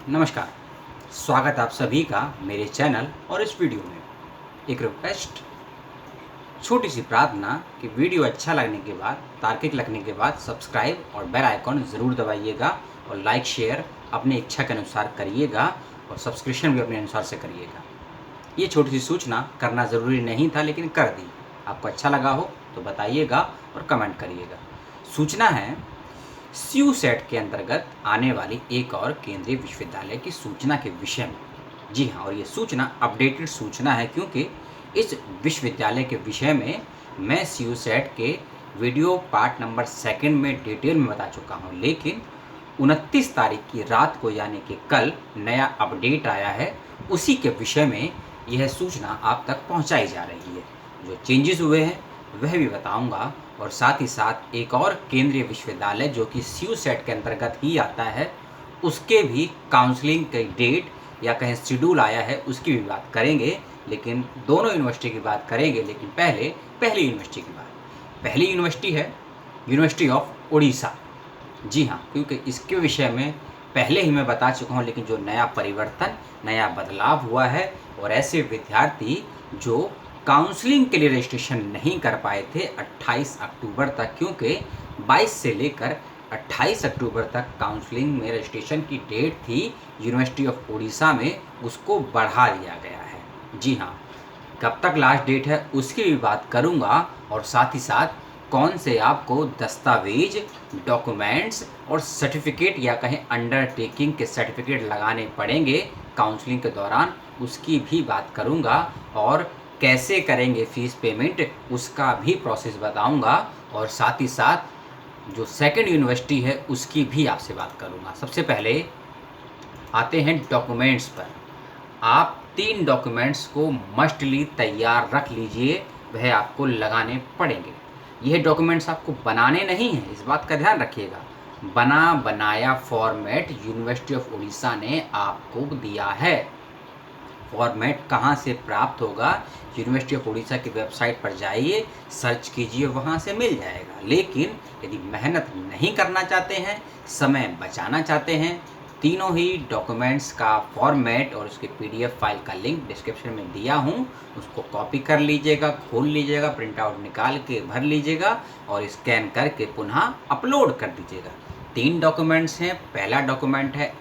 नमस्कार। स्वागत आप सभी का मेरे चैनल और इस वीडियो में। एक रिक्वेस्ट, छोटी सी प्रार्थना कि वीडियो अच्छा लगने के बाद, तार्किक लगने के बाद सब्सक्राइब और बेल आइकॉन ज़रूर दबाइएगा और लाइक शेयर अपनी इच्छा के अनुसार करिएगा और सब्सक्रिप्शन भी अपने अनुसार से करिएगा। ये छोटी सी सूचना करना ज़रूरी नहीं था लेकिन कर दी। आपको अच्छा लगा हो तो बताइएगा और कमेंट करिएगा। सूचना है स्यू सेट के अंतर्गत आने वाली एक और केंद्रीय विश्वविद्यालय की सूचना के विषय में। जी हाँ, और ये सूचना अपडेटेड सूचना है क्योंकि इस विश्वविद्यालय के विषय में मैं स्यू सेट के वीडियो पार्ट नंबर 2 में डिटेल में बता चुका हूँ, लेकिन 29 तारीख की रात को यानी कि कल नया अपडेट आया है। उसी के विषय में यह सूचना आप तक पहुँचाई जा रही है। जो चेंजेस हुए हैं वह भी बताऊंगा और साथ ही साथ एक और केंद्रीय विश्वविद्यालय जो कि स्यू सेट के अंतर्गत ही आता है, उसके भी काउंसलिंग की डेट या कहें शेड्यूल आया है, उसकी भी बात करेंगे। लेकिन दोनों यूनिवर्सिटी की बात करेंगे, लेकिन पहली यूनिवर्सिटी की बात। पहली यूनिवर्सिटी है यूनिवर्सिटी ऑफ उड़ीसा। जी हाँ, क्योंकि इसके विषय में पहले ही मैं बता चुका हूँ, लेकिन जो नया परिवर्तन, नया बदलाव हुआ है और ऐसे विद्यार्थी जो काउंसलिंग के लिए रजिस्ट्रेशन नहीं कर पाए थे 28 अक्टूबर तक, क्योंकि 22 से लेकर 28 अक्टूबर तक काउंसलिंग में रजिस्ट्रेशन की डेट थी यूनिवर्सिटी ऑफ उड़ीसा में, उसको बढ़ा दिया गया है। जी हाँ, कब तक लास्ट डेट है उसकी भी बात करूँगा और साथ ही साथ कौन से आपको दस्तावेज, डॉक्यूमेंट्स और सर्टिफिकेट या कहें अंडरटेकिंग के सर्टिफिकेट लगाने पड़ेंगे काउंसलिंग के दौरान, उसकी भी बात करूँगा और कैसे करेंगे फ़ीस पेमेंट उसका भी प्रोसेस बताऊँगा और साथ ही साथ जो सेकंड यूनिवर्सिटी है उसकी भी आपसे बात करूँगा। सबसे पहले आते हैं डॉक्यूमेंट्स पर। आप 3 डॉक्यूमेंट्स को मस्टली तैयार रख लीजिए, वह आपको लगाने पड़ेंगे। यह डॉक्यूमेंट्स आपको बनाने नहीं हैं, इस बात का ध्यान रखिएगा। बना बनाया फॉर्मेट यूनिवर्सिटी ऑफ उड़ीसा ने आपको दिया है। फॉर्मेट कहाँ से प्राप्त होगा? यूनिवर्सिटी ऑफ उड़ीसा की वेबसाइट पर जाइए, सर्च कीजिए, वहाँ से मिल जाएगा। लेकिन यदि मेहनत नहीं करना चाहते हैं, समय बचाना चाहते हैं, तीनों ही डॉक्यूमेंट्स का फॉर्मेट और उसके पीडीएफ फाइल का लिंक डिस्क्रिप्शन में दिया हूँ, उसको कॉपी कर लीजिएगा, खोल लीजिएगा, प्रिंट आउट निकाल के भर लीजिएगा और स्कैन करके पुनः अपलोड कर दीजिएगा। 3 डॉक्यूमेंट्स हैं। पहला डॉक्यूमेंट है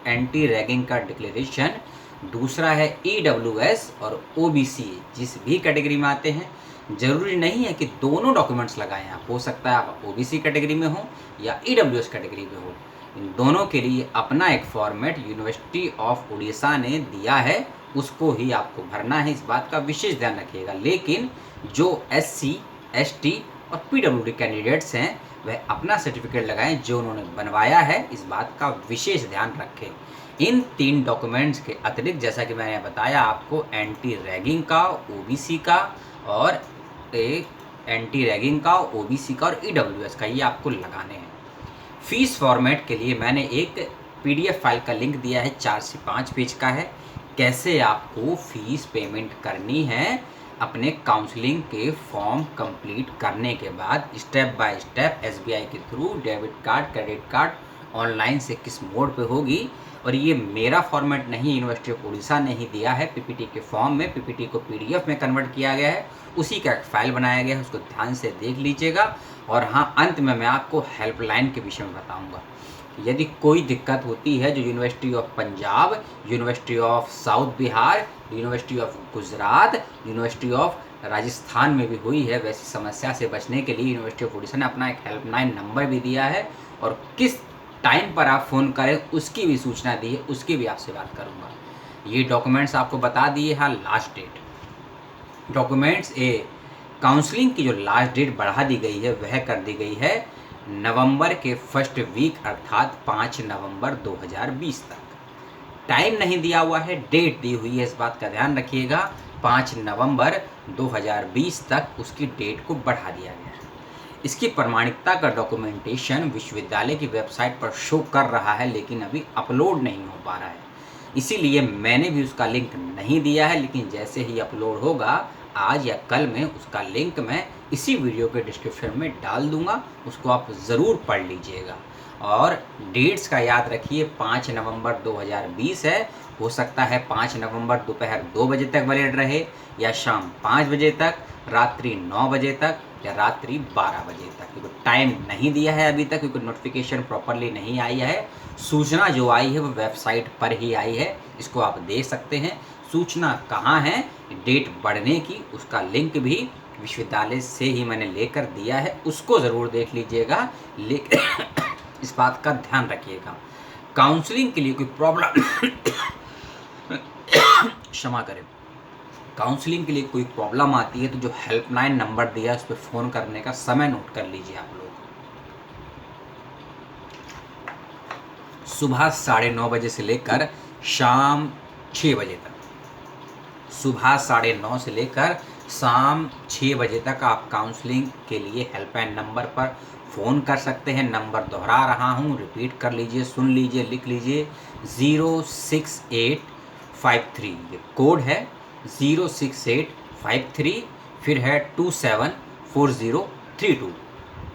एंटी रैगिंग का डिक्लेरेशन, दूसरा है EWS और OBC, जिस भी कैटेगरी में आते हैं। ज़रूरी नहीं है कि दोनों डॉक्यूमेंट्स लगाएं आप, हो सकता है आप OBC कैटेगरी में हो या EWS कैटेगरी में हो। इन दोनों के लिए अपना एक फॉर्मेट यूनिवर्सिटी ऑफ उड़ीसा ने दिया है, उसको ही आपको भरना है, इस बात का विशेष ध्यान रखिएगा। लेकिन जो SC, ST और PWD कैंडिडेट्स हैं वह अपना सर्टिफिकेट लगाएं जो उन्होंने बनवाया है, इस बात का विशेष ध्यान रखें। इन 3 डॉक्यूमेंट्स के अतिरिक्त जैसा कि मैंने बताया आपको, एंटी रैगिंग का, OBC का और एंटी रैगिंग का, OBC का और EWS का, ये आपको लगाने हैं। फीस फॉर्मेट के लिए मैंने एक PDF फाइल का लिंक दिया है, 4 से 5 पेज का है। कैसे आपको फीस पेमेंट करनी है अपने काउंसलिंग के फॉर्म कंप्लीट करने के बाद, स्टेप बाय स्टेप SBI के through, debit card, credit card, online से किस मोड पे होगी। और ये मेरा फॉर्मेट नहीं, यूनिवर्सिटी ऑफ उड़ीसा ने ही दिया है। PPT के फॉर्म में, PPT को PDF में कन्वर्ट किया गया है, उसी का एक फाइल बनाया गया है, उसको ध्यान से देख लीजिएगा। और हाँ, अंत में मैं आपको हेल्पलाइन के विषय में बताऊंगा। यदि कोई दिक्कत होती है जो university of Punjab, university of south Bihar, university of Gujarat, university of Rajasthan में भी हुई है, वैसी समस्या से बचने के लिए यूनिवर्सिटी ऑफ उड़ीसा ने अपना एक हेल्पलाइन नंबर भी दिया है और किस टाइम पर आप फ़ोन करें उसकी भी सूचना दी है, उसकी भी आपसे बात करूँगा। ये डॉक्यूमेंट्स आपको बता दिए। हाँ, लास्ट डेट डॉक्यूमेंट्स काउंसलिंग की जो लास्ट डेट बढ़ा दी गई है वह कर दी गई है नवंबर के फर्स्ट वीक, अर्थात 5 नवंबर 2020 तक। टाइम नहीं दिया हुआ है, डेट दी हुई है, इस बात का ध्यान रखिएगा। 5 नवंबर 2020 तक उसकी डेट को बढ़ा दिया गया है। इसकी प्रमाणिकता का डॉक्यूमेंटेशन विश्वविद्यालय की वेबसाइट पर शो कर रहा है, लेकिन अभी अपलोड नहीं हो पा रहा है, इसीलिए मैंने भी उसका लिंक नहीं दिया है। लेकिन जैसे ही अपलोड होगा, आज या कल में, उसका लिंक मैं इसी वीडियो के डिस्क्रिप्शन में डाल दूंगा, उसको आप ज़रूर पढ़ लीजिएगा। और डेट्स का याद रखिए 5 नवंबर 2020 है। हो सकता है 5 नवंबर दोपहर 2 बजे तक वैलिड रहे, या शाम 5 बजे तक, रात्रि 9 बजे तक, या रात्रि 12 बजे तक। क्योंकि टाइम नहीं दिया है अभी तक, क्योंकि नोटिफिकेशन प्रॉपरली नहीं आई है। सूचना जो आई है वो वेबसाइट पर ही आई है, इसको आप देख सकते हैं। सूचना कहाँ है डेट बढ़ने की, उसका लिंक भी विश्वविद्यालय से ही मैंने लेकर दिया है, उसको ज़रूर देख लीजिएगा। लेकिन इस बात का ध्यान रखिएगा, काउंसलिंग के लिए कोई प्रॉब्लम क्षमा करें, काउंसलिंग के लिए कोई प्रॉब्लम आती है तो जो हेल्पलाइन नंबर दिया है उस पर फ़ोन करने का समय नोट कर लीजिए आप लोग। सुबह 9:30 बजे से लेकर शाम 6 बजे तक, सुबह 9:30 से लेकर शाम 6 बजे तक आप काउंसलिंग के लिए हेल्पलाइन नंबर पर फ़ोन कर सकते हैं। नंबर दोहरा रहा हूँ, रिपीट कर लीजिए, सुन लीजिए, लिख लीजिए। 06853, ये कोड है 06853, फिर है 274032,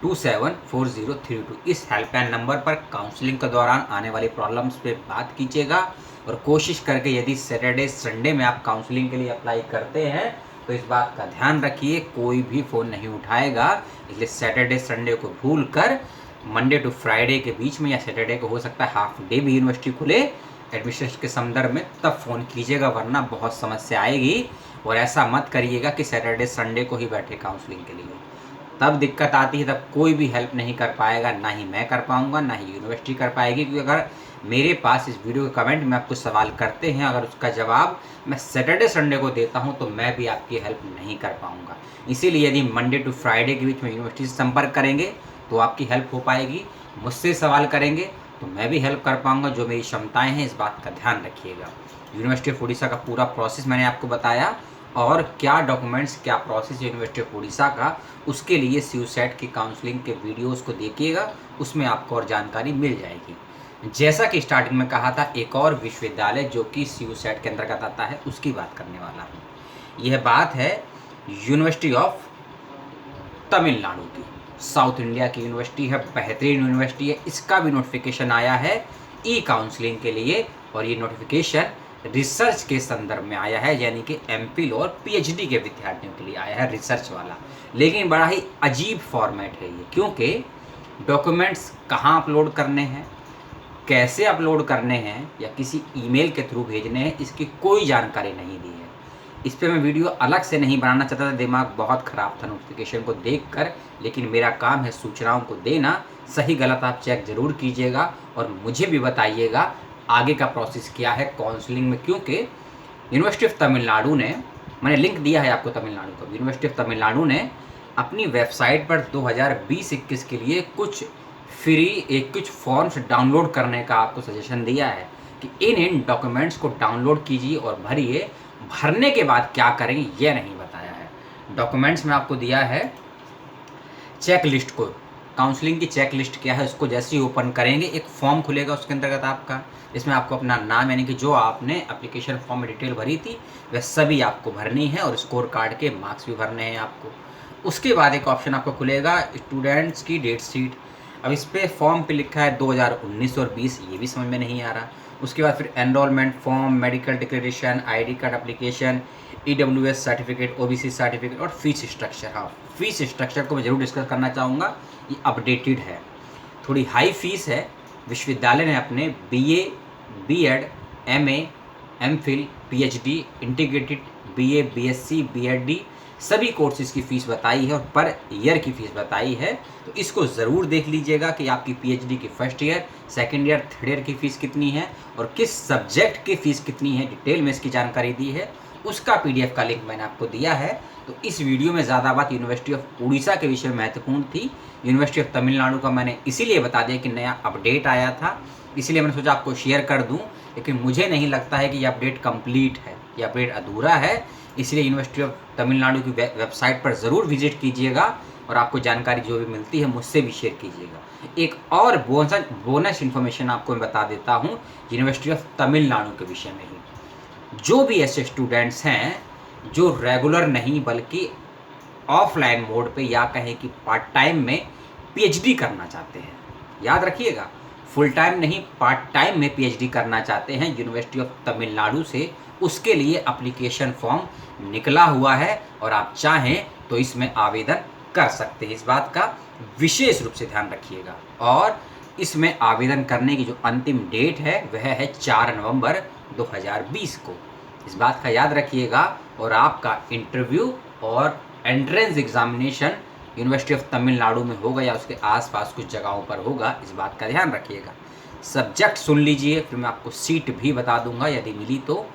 274032। इस हेल्पलाइन नंबर पर काउंसलिंग के दौरान आने वाली प्रॉब्लम्स पे बात कीजिएगा। और कोशिश करके यदि सैटरडे संडे में आप काउंसलिंग के लिए अप्लाई करते हैं तो इस बात का ध्यान रखिए, कोई भी फ़ोन नहीं उठाएगा। इसलिए सैटरडे संडे को भूल कर मंडे टू फ्राइडे के बीच में, या सैटरडे को हो सकता है हाफ डे भी यूनिवर्सिटी खुले एडमिशन के संदर्भ में, तब फ़ोन कीजिएगा, वरना बहुत समस्या आएगी। और ऐसा मत करिएगा कि सैटरडे संडे को ही बैठे काउंसलिंग के लिए, तब दिक्कत आती है, तब कोई भी हेल्प नहीं कर पाएगा, ना ही मैं कर पाऊँगा, ना ही यूनिवर्सिटी कर पाएगी। क्योंकि अगर मेरे पास इस वीडियो के कमेंट में आपको सवाल करते हैं, अगर उसका जवाब मैं सैटरडे संडे को देता हूं तो मैं भी आपकी हेल्प नहीं कर पाऊंगा। इसीलिए यदि मंडे टू फ्राइडे के बीच में यूनिवर्सिटी से संपर्क करेंगे तो आपकी हेल्प हो पाएगी, मुझसे सवाल करेंगे तो मैं भी हेल्प कर पाऊंगा, जो मेरी क्षमताएँ हैं। इस बात का ध्यान रखिएगा। यूनिवर्सिटी ऑफ उड़ीसा का पूरा प्रोसेस मैंने आपको बताया, और क्या डॉक्यूमेंट्स, क्या प्रोसेस यूनिवर्सिटी ऑफ उड़ीसा का, उसके लिए CUSET की काउंसलिंग के वीडियोस को देखिएगा, उसमें आपको और जानकारी मिल जाएगी। जैसा कि स्टार्टिंग में कहा था, एक और विश्वविद्यालय जो कि CUSET के अंतर्गत आता है उसकी बात करने वाला हूँ। यह बात है यूनिवर्सिटी ऑफ तमिलनाडु की, साउथ इंडिया की यूनिवर्सिटी है, बेहतरीन यूनिवर्सिटी है। इसका भी नोटिफिकेशन आया है ई काउंसलिंग के लिए, और ये नोटिफिकेशन रिसर्च के संदर्भ में आया है, यानी कि MPhil और PhD के विद्यार्थियों के लिए आया है, रिसर्च वाला। लेकिन बड़ा ही अजीब फॉर्मेट है ये, क्योंकि डॉक्यूमेंट्स कहाँ अपलोड करने हैं, कैसे अपलोड करने हैं, या किसी ईमेल के थ्रू भेजने हैं, इसकी कोई जानकारी नहीं दी है। इस पर मैं वीडियो अलग से नहीं बनाना चाहता था, दिमाग बहुत ख़राब था नोटिफिकेशन को देखकर, लेकिन मेरा काम है सूचनाओं को देना। सही गलत आप चेक ज़रूर कीजिएगा और मुझे भी बताइएगा आगे का प्रोसेस क्या है काउंसलिंग में। क्योंकि यूनिवर्सिटी ऑफ तमिलनाडु ने, मैंने लिंक दिया है आपको तमिलनाडु का, यूनिवर्सिटी ऑफ तमिलनाडु ने अपनी वेबसाइट पर 2020-21 के लिए कुछ कुछ फॉर्म्स डाउनलोड करने का आपको सजेशन दिया है कि इन डॉक्यूमेंट्स को डाउनलोड कीजिए और भरिए। भरने के बाद क्या करेंगे ये नहीं बताया है। डॉक्यूमेंट्स में आपको दिया है चेक लिस्ट को, काउंसलिंग की चेक लिस्ट क्या है, उसको जैसे ही ओपन करेंगे एक फॉर्म खुलेगा उसके अंतर्गत आपका, इसमें आपको अपना नाम, यानी कि जो आपने एप्लीकेशन फॉर्म में डिटेल भरी थी वह सभी आपको भरनी है, और स्कोर कार्ड के मार्क्स भी भरने हैं आपको। उसके बाद एक ऑप्शन आपको खुलेगा स्टूडेंट्स की डेट शीट। अब इस पर फॉर्म पे लिखा है 2019 और 20, ये भी समझ में नहीं आ रहा। उसके बाद फिर enrolment form, medical declaration, ID card application, EWS certificate, OBC certificate और फीस स्ट्रक्चर। हाँ, फीस स्ट्रक्चर को मैं ज़रूर डिस्कस करना चाहूँगा, ये अपडेटेड है, थोड़ी हाई फीस है। विश्वविद्यालय ने अपने BA, B.Ed, MA, MPhil, PhD, integrated BA, BSc, BEd सभी कोर्सेज़ की फ़ीस बताई है और पर ईयर की फ़ीस बताई है। तो इसको ज़रूर देख लीजिएगा कि आपकी PhD की first year, second year, third year की फ़ीस कितनी है और किस सब्जेक्ट की फ़ीस कितनी है, डिटेल में इसकी जानकारी दी है। उसका PDF का लिंक मैंने आपको दिया है। तो इस वीडियो में ज़्यादा बात यूनिवर्सिटी ऑफ उड़ीसा के विषय में महत्वपूर्ण थी। यूनिवर्सिटी ऑफ तमिलनाडु का मैंने इसीलिए बता दिया कि नया अपडेट आया था, इसलिए मैंने सोचा आपको शेयर कर दूं। लेकिन मुझे नहीं लगता है कि ये अपडेट कंप्लीट है, ये अपडेट अधूरा है। इसलिए यूनिवर्सिटी ऑफ तमिलनाडु की वेबसाइट पर ज़रूर विजिट कीजिएगा और आपको जानकारी जो भी मिलती है मुझसे भी शेयर कीजिएगा। एक और बोनस इन्फॉर्मेशन आपको मैं बता देता हूँ यूनिवर्सिटी ऑफ तमिलनाडु के विषय में ही। जो भी ऐसे स्टूडेंट्स हैं जो रेगुलर नहीं बल्कि ऑफलाइन मोड पे, या कहें कि पार्ट टाइम में PhD करना चाहते हैं, याद रखिएगा, फुल टाइम नहीं पार्ट टाइम में पीएचडी करना चाहते हैं यूनिवर्सिटी ऑफ तमिलनाडु से, उसके लिए एप्लीकेशन फॉर्म निकला हुआ है और आप चाहें तो इसमें आवेदन कर सकते हैं। इस बात का विशेष रूप से ध्यान रखिएगा। और इसमें आवेदन करने की जो अंतिम डेट है वह है 4 नवंबर 2020 को। इस बात का याद रखिएगा। और आपका इंटरव्यू और entrance examination university of Tamil Nadu में होगा या उसके आसपास कुछ जगहों पर होगा, इस बात का ध्यान रखिएगा। सब्जेक्ट सुन लीजिए, फिर मैं आपको सीट भी बता दूंगा यदि मिली तो।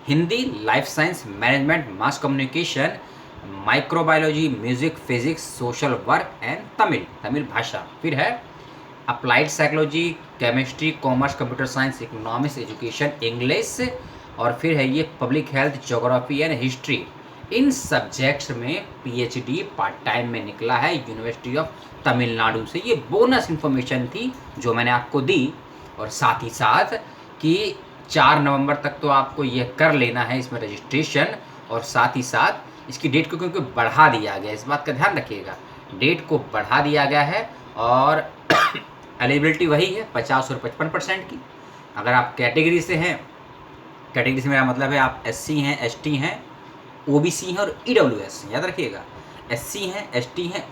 Hindi, life science, management, mass communication, microbiology, music, physics, social work and Tamil भाषा। फिर है applied psychology, chemistry, commerce, computer science, economics, education, English, और फिर है ये public health, geography and history. In subjects में पीएचडी पार्ट टाइम में निकला है यूनिवर्सिटी ऑफ तमिलनाडु से। ये बोनस इन्फॉर्मेशन थी जो मैंने आपको दी। और साथ ही साथ कि 4 नवंबर तक तो आपको ये कर लेना है इसमें रजिस्ट्रेशन, और साथ ही साथ इसकी डेट को क्योंकि बढ़ा दिया गया है, इस बात का ध्यान रखिएगा। डेट को बढ़ा दिया गया है और एलिजिबिलिटी वही है 50 और 55% की। अगर आप कैटेगरी से हैं, कैटेगरी से मेरा मतलब है आप एससी हैं, एसटी हैं, ओबीसी हैं और ईडब्ल्यूएस हैं, याद रखिएगा। एससी हैं, एसटी हैं,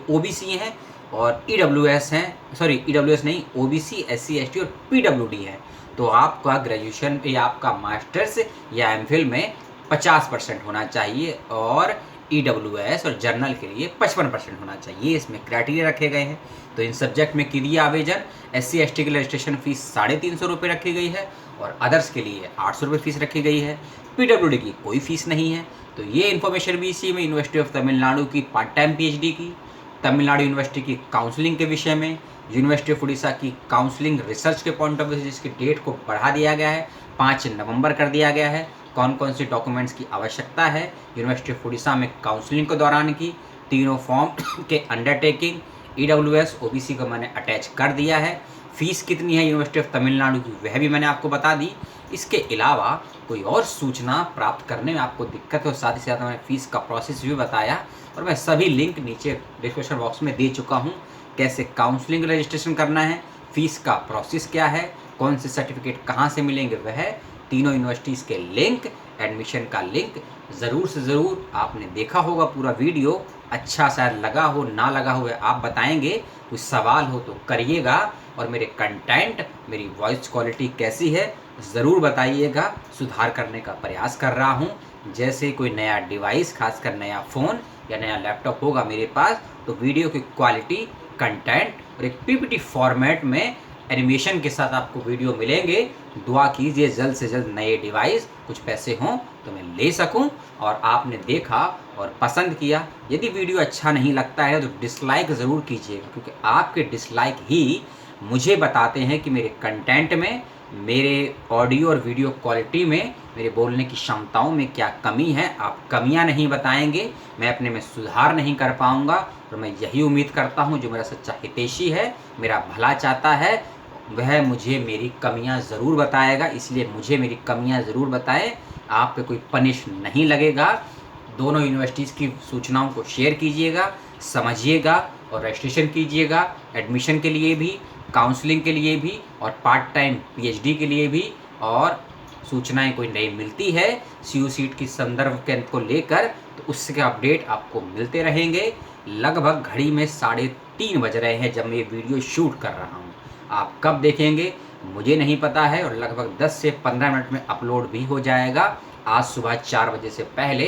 ओबीसी हैं और ईडब्ल्यूएस हैं, सॉरी ईडब्ल्यूएस नहीं, ओबीसी, एससी, एसटी और पीडब्ल्यूडी है। तो आपका ग्रेजुएशन या आपका मास्टर्स या एमफिल में 50% होना चाहिए और ईडब्ल्यूएस और जर्नल के लिए 55% होना चाहिए। इसमें क्राइटेरिया रखे गए हैं। तो इन सब्जेक्ट में कीजिए आवेदन। एससी एसटी के लिए रजिस्ट्रेशन फीस 350 रुपये रखी गई है और अदर्स के लिए 800 रुपये फीस रखी गई है। पीडब्ल्यूडी की कोई फीस नहीं है। तो ये इन्फॉर्मेशन भी इसी में यूनिवर्सिटी ऑफ तमिलनाडु की पार्ट टाइम पीएचडी की, तमिलनाडु यूनिवर्सिटी की काउंसलिंग के विषय में, यूनिवर्सिटी ऑफ उड़ीसा की काउंसलिंग रिसर्च के पॉइंट ऑफ व्यू से जिसकी डेट को बढ़ा दिया गया है, 5 नवंबर कर दिया गया है। कौन कौन से डॉक्यूमेंट्स की आवश्यकता है यूनिवर्सिटी ऑफ उड़ीसा में काउंसलिंग के दौरान की, तीनों फॉर्म के अंडरटेकिंग, ईडब्ल्यूएस, ओबीसी को मैंने अटैच कर दिया है। फीस कितनी है यूनिवर्सिटी ऑफ तमिलनाडु की वह भी मैंने आपको बता दी। इसके अलावा कोई और सूचना प्राप्त करने में आपको दिक्कत है और साथ ही साथ मैंने फीस का प्रोसेस भी बताया और मैं सभी लिंक नीचे डिस्क्रिप्शन बॉक्स में दे चुका हूँ। कैसे काउंसलिंग रजिस्ट्रेशन करना है, फीस का प्रोसेस क्या है, कौन से सर्टिफिकेट कहाँ से मिलेंगे, वह तीनों यूनिवर्सिटीज़ के लिंक, एडमिशन का लिंक। ज़रूर से ज़रूर आपने देखा होगा पूरा वीडियो, अच्छा शायद लगा हो ना लगा हो आप बताएंगे, कुछ सवाल हो तो करिएगा। और मेरे कंटेंट, मेरी वॉइस क्वालिटी कैसी है ज़रूर बताइएगा, सुधार करने का प्रयास कर रहा हूँ। जैसे कोई नया डिवाइस, खासकर नया फ़ोन या नया लैपटॉप होगा मेरे पास, तो वीडियो की क्वालिटी, कंटेंट और एक पीपीटी फॉर्मेट में एनिमेशन के साथ आपको वीडियो मिलेंगे। दुआ कीजिए जल्द से जल्द नए डिवाइस कुछ पैसे हों तो मैं ले सकूं। और आपने देखा और पसंद किया, यदि वीडियो अच्छा नहीं लगता है तो डिसलाइक ज़रूर कीजिएगा, क्योंकि आपके डिसलाइक ही मुझे बताते हैं कि मेरे कंटेंट में, मेरे ऑडियो और वीडियो क्वालिटी में, मेरे बोलने की क्षमताओं में क्या कमी है। आप कमियां नहीं बताएंगे, मैं अपने में सुधार नहीं कर पाऊंगा। और मैं यही उम्मीद करता हूं, जो मेरा सच्चा हितैषी है, मेरा भला चाहता है, वह मुझे मेरी कमियां ज़रूर बताएगा। इसलिए मुझे मेरी कमियां ज़रूर बताएं, आप पे कोई पनिश नहीं लगेगा। दोनों यूनिवर्सिटीज़ की सूचनाओं को शेयर कीजिएगा, समझिएगा और रजिस्ट्रेशन कीजिएगा, एडमिशन के लिए भी, काउंसलिंग के लिए भी और पार्ट टाइम पीएचडी के लिए भी। और सूचनाएं कोई नई मिलती है सीयू सीट की संदर्भ के को लेकर, तो उसके अपडेट आपको मिलते रहेंगे। लगभग घड़ी में 3:30 बज रहे हैं जब मैं ये वीडियो शूट कर रहा हूँ। आप कब देखेंगे मुझे नहीं पता है, और लगभग 10 से 15 मिनट में अपलोड भी हो जाएगा आज सुबह 4 बजे से पहले,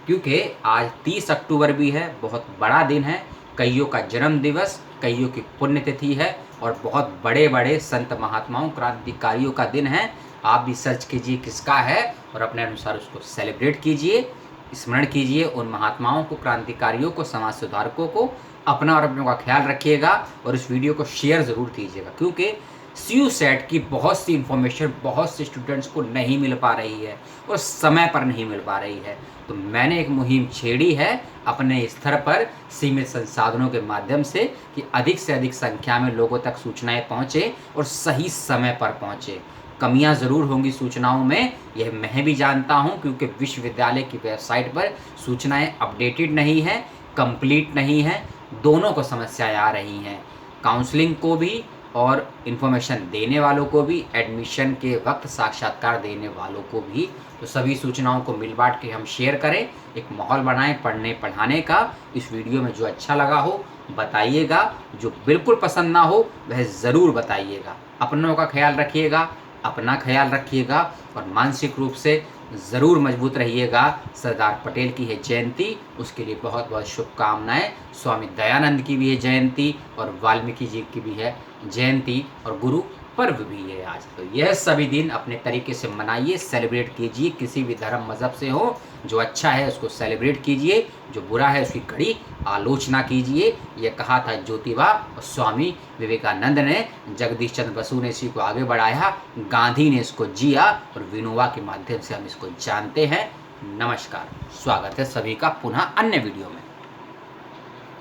क्योंकि आज 30 अक्टूबर भी है, बहुत बड़ा दिन है। कईयों का जन्म दिवस, कईयों की पुण्यतिथि है और बहुत बड़े बड़े संत महात्माओं, क्रांतिकारियों का दिन है। आप भी सर्च कीजिए किसका है और अपने अनुसार उसको सेलिब्रेट कीजिए, स्मरण कीजिए उन महात्माओं को, क्रांतिकारियों को, समाज सुधारकों को। अपना और अपनों का ख्याल रखिएगा और इस वीडियो को शेयर ज़रूर कीजिएगा, क्योंकि सीयू सेट की बहुत सी इन्फॉर्मेशन बहुत से स्टूडेंट्स को नहीं मिल पा रही है और समय पर नहीं मिल पा रही है। तो मैंने एक मुहिम छेड़ी है अपने स्तर पर सीमित संसाधनों के माध्यम से, कि अधिक से अधिक संख्या में लोगों तक सूचनाएं पहुंचे और सही समय पर पहुंचे। कमियां ज़रूर होंगी सूचनाओं में, यह मैं भी जानता हूं, क्योंकि विश्वविद्यालय की वेबसाइट पर सूचनाएं अपडेटेड नहीं है, कंप्लीट नहीं है, दोनों को समस्याएं आ रही हैं। काउंसलिंग को भी और इन्फॉर्मेशन देने वालों को भी, एडमिशन के वक्त साक्षात्कार देने वालों को भी। तो सभी सूचनाओं को मिल बांट के हम शेयर करें, एक माहौल बनाएं पढ़ने पढ़ाने का। इस वीडियो में जो अच्छा लगा हो बताइएगा, जो बिल्कुल पसंद ना हो वह ज़रूर बताइएगा। अपनों का ख्याल रखिएगा, अपना ख्याल रखिएगा और मानसिक रूप से ज़रूर मजबूत रहिएगा। सरदार पटेल की है जयंती, उसके लिए बहुत बहुत शुभकामनाएं। स्वामी दयानंद की भी है जयंती और वाल्मीकि जी की भी है जयंती और गुरु पर्व भी है आज। तो यह सभी दिन अपने तरीके से मनाइए, सेलिब्रेट कीजिए। किसी भी धर्म मज़हब से हो, जो अच्छा है उसको सेलिब्रेट कीजिए, जो बुरा है उसकी कड़ी आलोचना कीजिए। यह कहा था ज्योतिबा और स्वामी विवेकानंद ने, जगदीश चंद्र बसु ने इसी को आगे बढ़ाया, गांधी ने इसको जिया और विनोबा के माध्यम से हम इसको जानते हैं। नमस्कार, स्वागत है सभी का पुनः अन्य वीडियो में।